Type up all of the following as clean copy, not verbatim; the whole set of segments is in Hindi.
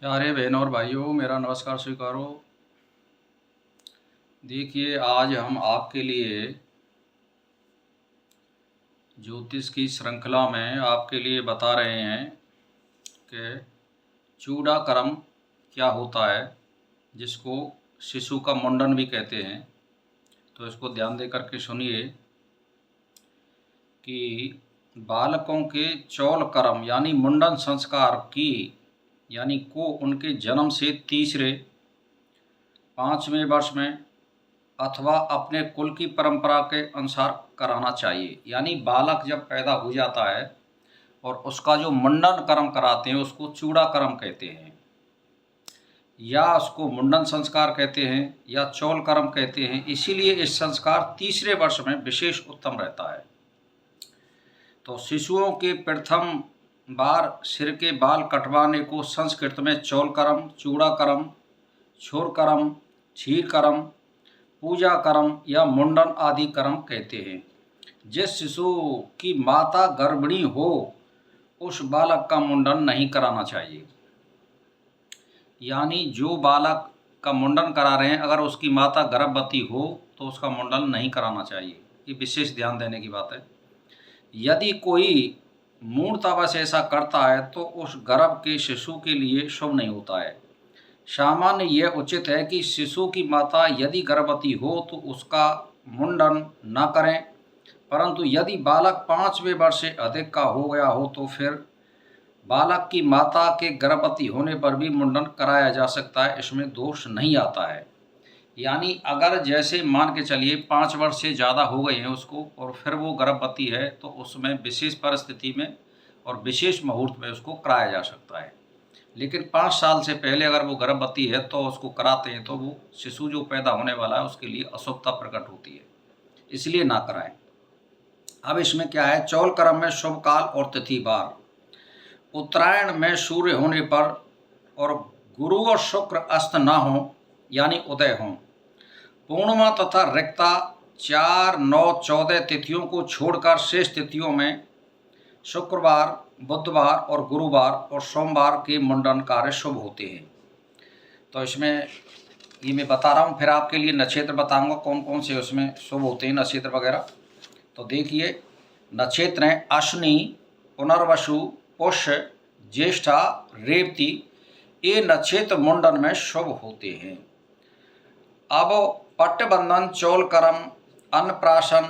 प्यारे बहनों और भाइयों, मेरा नमस्कार स्वीकारो। देखिए, आज हम आपके लिए ज्योतिष की श्रृंखला में आपके लिए बता रहे हैं कि चूड़ाकर्म क्या होता है, जिसको शिशु का मुंडन भी कहते हैं। तो इसको ध्यान दे करके सुनिए कि बालकों के चौल कर्म यानी मुंडन संस्कार की यानी को उनके जन्म से तीसरे 5वें वर्ष में अथवा अपने कुल की परंपरा के अनुसार कराना चाहिए। यानी बालक जब पैदा हो जाता है और उसका जो मुंडन कर्म कराते हैं उसको चूड़ा कर्म कहते हैं, या उसको मुंडन संस्कार कहते हैं, या चौल कर्म कहते हैं। इसीलिए इस संस्कार तीसरे वर्ष में विशेष उत्तम रहता है। तो शिशुओं के प्रथम बार सिर के बाल कटवाने को संस्कृत में चौल कर्म, चूड़ा कर्म, छोर कर्म, क्षीर कर्म, पूजा कर्म या मुंडन आदि कर्म कहते हैं। जिस शिशु की माता गर्भिणी हो उस बालक का मुंडन नहीं कराना चाहिए। यानी जो बालक का मुंडन करा रहे हैं, अगर उसकी माता गर्भवती हो तो उसका मुंडन नहीं कराना चाहिए। ये विशेष ध्यान देने की बात है। यदि कोई मूर्तावश ऐसा करता है तो उस गर्भ के शिशु के लिए शुभ नहीं होता है। सामान्य यह उचित है कि शिशु की माता यदि गर्भवती हो तो उसका मुंडन न करें, परंतु यदि बालक 5वें वर्ष से अधिक का हो गया हो तो फिर बालक की माता के गर्भवती होने पर भी मुंडन कराया जा सकता है। इसमें दोष नहीं आता है। यानी अगर जैसे मान के चलिए 5 वर्ष से ज़्यादा हो गए हैं उसको और फिर वो गर्भवती है तो उसमें विशेष परिस्थिति में और विशेष मुहूर्त में उसको कराया जा सकता है। लेकिन 5 साल से पहले अगर वो गर्भवती है तो उसको कराते हैं तो वो शिशु जो पैदा होने वाला है उसके लिए अशुभता प्रकट होती है, इसलिए ना कराएं। अब इसमें क्या है, चौल कर्म में शुभ काल और तिथि बार उत्तरायण में सूर्य होने पर और गुरु और शुक्र अस्त ना हो यानी उदय हों, पूर्णिमा तथा रिक्ता 4, 9, 14 तिथियों को छोड़कर शेष तिथियों में शुक्रवार, बुधवार और गुरुवार और सोमवार के मुंडन कार्य शुभ होते हैं। तो इसमें ये मैं बता रहा हूँ, फिर आपके लिए नक्षत्र बताऊंगा कौन कौन से उसमें शुभ होते हैं नक्षत्र वगैरह। तो देखिए, नक्षत्र हैं अश्विनी, पुनर्वसु, पुष्य, ज्येष्ठा, रेवती। ये नक्षत्र मुंडन में शुभ होते हैं। अब पट्टबंधन, चौल कर्म, अन्नप्राशन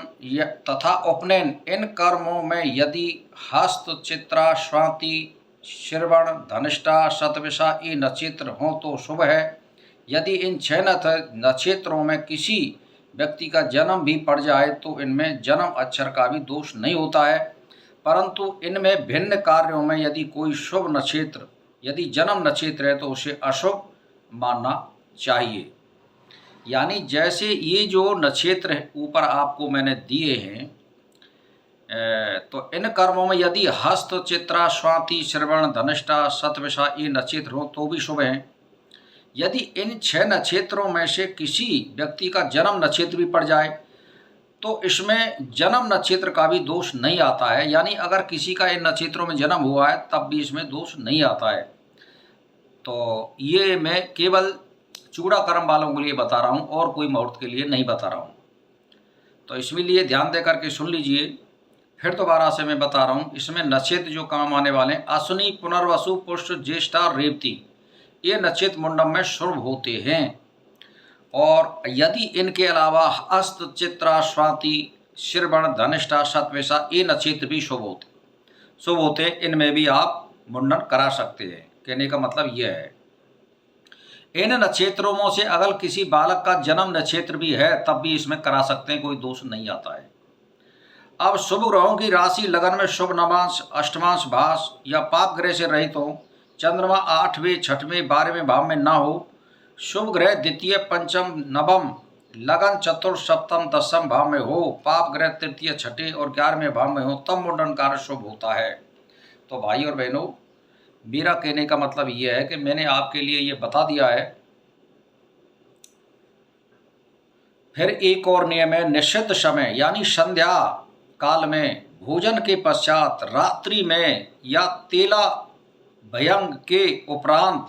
तथा उपनयन, इन कर्मों में यदि हस्त, चित्रा, स्वाति, श्रवण, धनिष्ठा, शतभिषा ये नक्षत्र हों तो शुभ है। यदि इन 6 नक्षत्रों में किसी व्यक्ति का जन्म भी पड़ जाए तो इनमें जन्म अक्षर का भी दोष नहीं होता है, परंतु इनमें भिन्न कार्यों में यदि कोई शुभ नक्षत्र यदि जन्म नक्षत्र है तो उसे अशुभ मानना चाहिए। यानी जैसे ये जो नक्षत्र ऊपर आपको मैंने दिए हैं, तो इन कर्मों में यदि हस्त, चित्रा, स्वाति, श्रवण, धनिष्ठा, शतभिषा ये नक्षत्र हो तो भी शुभ हैं। यदि इन 6 नक्षत्रों में से किसी व्यक्ति का जन्म नक्षत्र भी पड़ जाए तो इसमें जन्म नक्षत्र का भी दोष नहीं आता है। यानी अगर किसी का इन नक्षत्रों में जन्म हुआ है तब भी इसमें दोष नहीं आता है। तो ये मैं केवल चूड़ा कर्म वालों के लिए बता रहा हूँ और कोई मुहूर्त के लिए नहीं बता रहा हूँ। तो इसमें लिए ध्यान दे करके सुन लीजिए। फिर दोबारा से मैं बता रहा हूँ, इसमें नक्षत्र जो काम आने वाले हैं अश्विनी, पुनर्वसु, पुष्य, ज्येष्ठा, रेवती ये नक्षत्र मुंडन में शुभ होते हैं। और यदि इनके अलावा हस्त, चित्रा, स्वाति, श्रवण, धनिष्ठा, शतभिषा ये नक्षत्र भी शुभ होते इनमें भी आप मुंडन करा सकते हैं। कहने का मतलब यह है, इन नक्षत्रों में से अगर किसी बालक का जन्म नक्षत्र भी है तब भी इसमें करा सकते हैं, कोई दोष नहीं आता है। अब शुभ ग्रहों की राशि लगन में शुभ नवांश, अष्टमांश, भास या पाप ग्रह से रहित हो, चंद्रमा 8वें, 6वें, 12वें भाव में ना हो, शुभ ग्रह द्वितीय, पंचम, नवम, लगन चतुर्थ, सप्तम, दसम भाव में हो, पाप ग्रह तृतीय, छठे और 11वें भाव में हो तब मुंडन कार्य शुभ होता है। तो भाई और बहनों, मेरा कहने का मतलब यह है कि मैंने आपके लिए ये बता दिया है। फिर एक और नियम है, निषिद्ध समय यानी संध्या काल में, भोजन के पश्चात, रात्रि में या तेला भयंग के उपरांत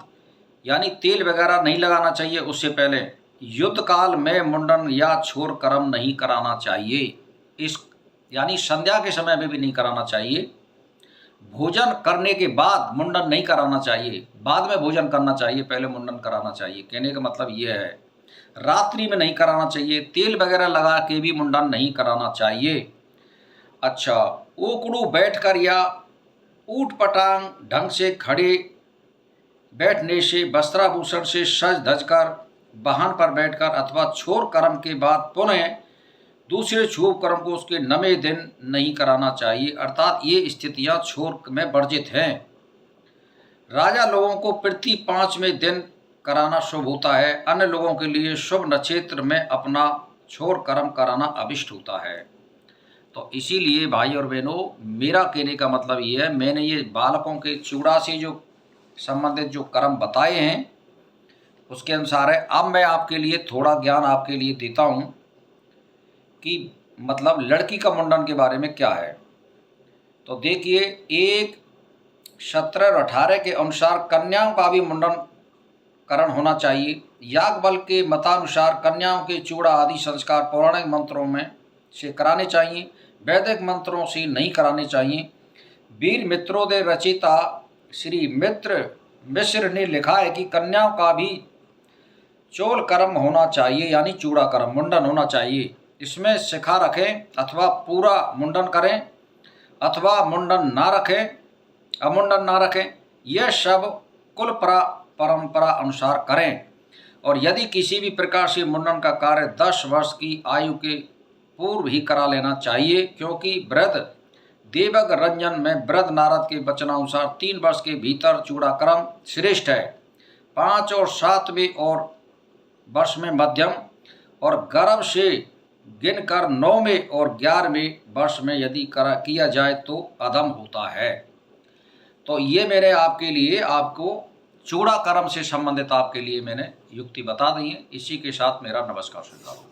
यानी तेल वगैरह नहीं लगाना चाहिए उससे पहले। युद्ध काल में मुंडन या छोर कर्म नहीं कराना चाहिए, इस यानी संध्या के समय में भी नहीं कराना चाहिए। भोजन करने के बाद मुंडन नहीं कराना चाहिए, बाद में भोजन करना चाहिए, पहले मुंडन कराना चाहिए। कहने का मतलब ये है, रात्रि में नहीं कराना चाहिए, तेल वगैरह लगा के भी मुंडन नहीं कराना चाहिए। अच्छा, ओकड़ू बैठकर या ऊट पटांग ढंग से खड़े बैठने से, वस्त्राभूषण से सज धज कर, वाहन पर बैठकर अथवा छोर कर्म के बाद पुनः दूसरे शुभ कर्म को उसके 9वें दिन नहीं कराना चाहिए, अर्थात ये स्थितियां छोर में वर्जित हैं। राजा लोगों को प्रति 5वें दिन कराना शुभ होता है, अन्य लोगों के लिए शुभ नक्षत्र में अपना छोर कर्म कराना अभिष्ट होता है। तो इसीलिए भाई और बहनों, मेरा कहने का मतलब ये है, मैंने ये बालकों के चूड़ा से जो संबंधित जो कर्म बताए हैं उसके अनुसार है। अब मैं आपके लिए थोड़ा ज्ञान आपके लिए देता हूँ कि मतलब लड़की का मुंडन के बारे में क्या है। तो देखिए, 1, 17 और 18 के अनुसार कन्याओं का भी मुंडन करण होना चाहिए। याज्ञवल्क्य के मतानुसार कन्याओं के चूड़ा आदि संस्कार पौराणिक मंत्रों में से कराने चाहिए, वैदिक मंत्रों से नहीं कराने चाहिए। वीर मित्रोदय रचिता श्री मिश्र ने लिखा है कि कन्याओं का भी चोल कर्म होना चाहिए, यानी चूड़ा कर्म, मुंडन होना चाहिए। इसमें शिखा रखें अथवा पूरा मुंडन करें, अथवा मुंडन ना रखें, अमुंडन ना रखें, यह सब कुल परंपरा अनुसार करें। और यदि किसी भी प्रकार से मुंडन का कार्य 10 वर्ष की आयु के पूर्व ही करा लेना चाहिए, क्योंकि वृद्ध देवक रंजन में वृद्ध नारद के वचनानुसार 3 वर्ष के भीतर चूड़ा कर्म श्रेष्ठ है, 5 और 7वें और वर्ष में मध्यम, और गर्भ से गिनकर 9वें और 11वें वर्ष में यदि किया जाए तो अधम होता है। तो ये मैंने आपके लिए आपको चूड़ा कर्म से संबंधित आपके लिए मैंने युक्ति बता दी है। इसी के साथ मेरा नमस्कार स्वीकार।